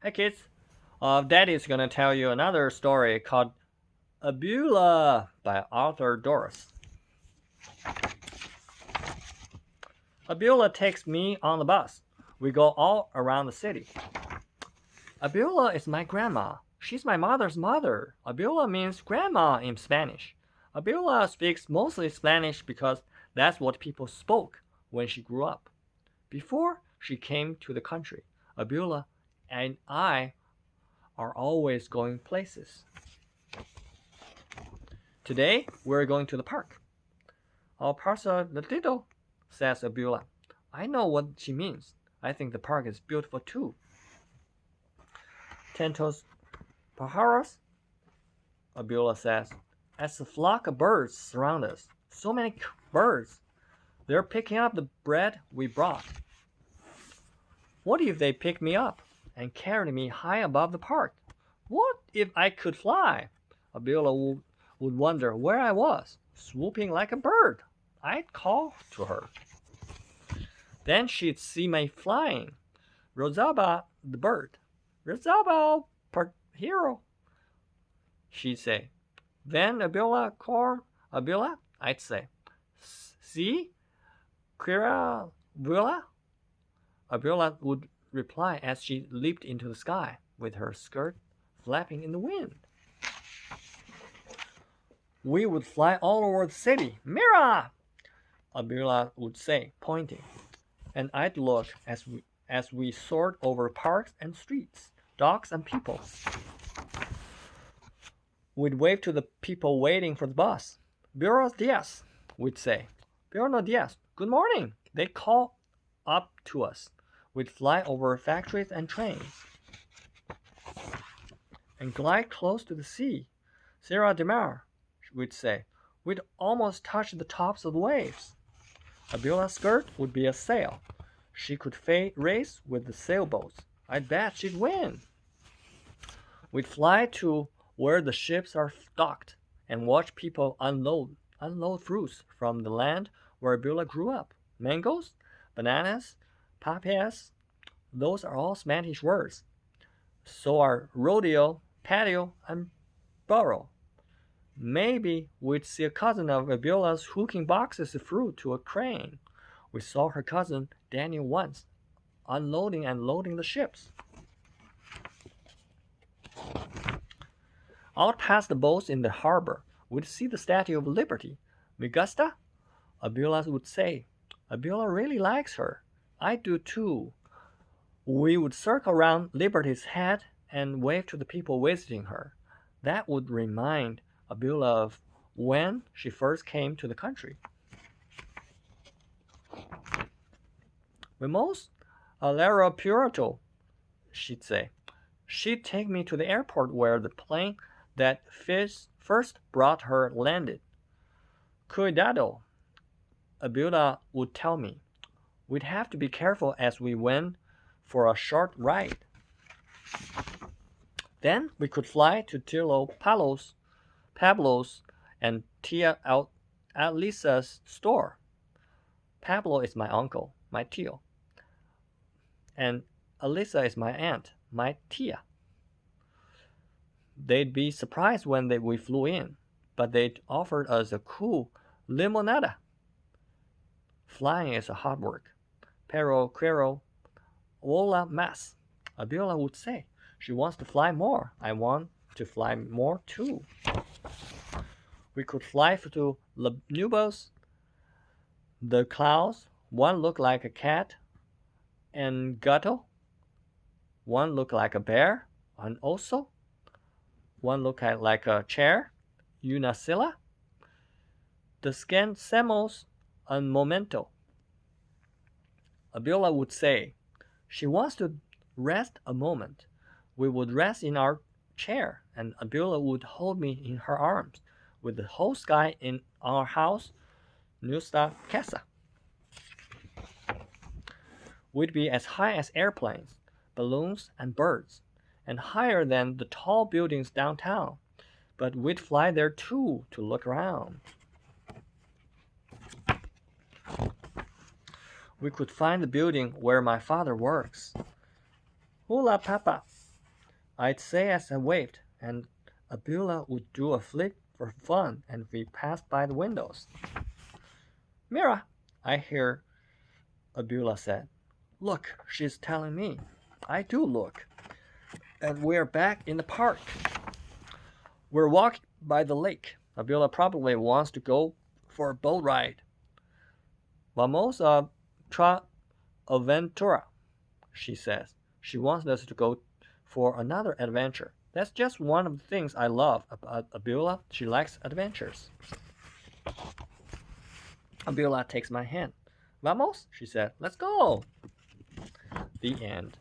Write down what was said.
Hey kids, Daddy's gonna tell you another story called Abuela by Arthur Doris. Abuela takes me on the bus. We go all around the city. Abuela is my grandma. She's my mother's mother. Abuela means grandma in Spanish. Abuela speaks mostly Spanish because that's what people spoke when she grew up. Before she came to the country, Abuela and I are always going places. Today, we're going to the park. "Oh, pasa latito," says Abuela. I know what she means. I think the park is beautiful too. "Tantos pajaros," Abuela says, as a flock of birds surround us. So many birds. They're picking up the bread we brought. What if they pick me up and carry me high above the park? What if I could fly? Abuela would wonder where I was, swooping like a bird. I'd call to her. Then she'd see me flying. "Rosalba the bird. Rosalba hero," she'd say. "Then Abuela corn, Abuela," I'd say. "See? Kira Abuela?" Abuela would reply as she leaped into the sky, with her skirt flapping in the wind. We would fly all over the city. "Mira!" Abuela would say, pointing. And I'd look as we soared over parks and streets, dogs and people. We'd wave to the people waiting for the bus. "Buenos dias," we'd say. "Buenos dias, good morning." They'd call up to us. We'd fly over factories and trains and glide close to the sea. "Sierra de Mar," we'd say. We'd almost touch the tops of the waves. Abuela's skirt would be a sail. She could race with the sailboats. I'd bet she'd win. We'd fly to where the ships are docked and watch people unload fruits from the land where Abuela grew up. Mangoes, bananas, papayas, those are all Spanish words. So are rodeo, patio, and burro. Maybe we'd see a cousin of Abuela's hooking boxes of fruit to a crane. We saw her cousin Daniel once, unloading and loading the ships. Out past the boats in the harbor, we'd see the Statue of Liberty. "Me gusta?" Abuela would say. Abuela really likes her. I do too. We would circle around Liberty's head and wave to the people visiting her. That would remind Abuela of when she first came to the country. "Vamos al aeropuerto," she'd say. She'd take me to the airport where the plane that first brought her landed. "Cuidado," Abuela would tell me. We'd have to be careful as we went for a short ride. Then we could fly to Tilo Pablo's and Tia Alisa's store. Pablo is my uncle, my tio. And Alisa is my aunt, my tia. They'd be surprised when we flew in, but they'd offered us a cool limonada. Flying is a hard work. "Pero quiero volar más," Abuela would say. She wants to fly more. I want to fly more too. We could fly to the nubes, the clouds. One looked like a cat and gato. One looked like a bear, an oso. One looked like a chair, una silla. "Descansemos un momento," Abuela would say. She wants to rest a moment. We would rest in our chair, and Abuela would hold me in her arms, with the whole sky in our house, nuestra casa. We'd be as high as airplanes, balloons, and birds, and higher than the tall buildings downtown. But we'd fly there too to look around. We could find the building where my father works. "Hola, Papa," I'd say as I waved, and Abuela would do a flip for fun, and we passed by the windows. Mira, I hear Abuela said. Look, she's telling me. I do look. And we're back in the park. We're walking by the lake. Abuela probably wants to go for a boat ride. Vamos a tra aventura, she says. She wants us to go for another adventure. That's just one of the things I love about Abuela. She likes adventures. Abuela takes my hand. Vamos, she said. Let's go. The end.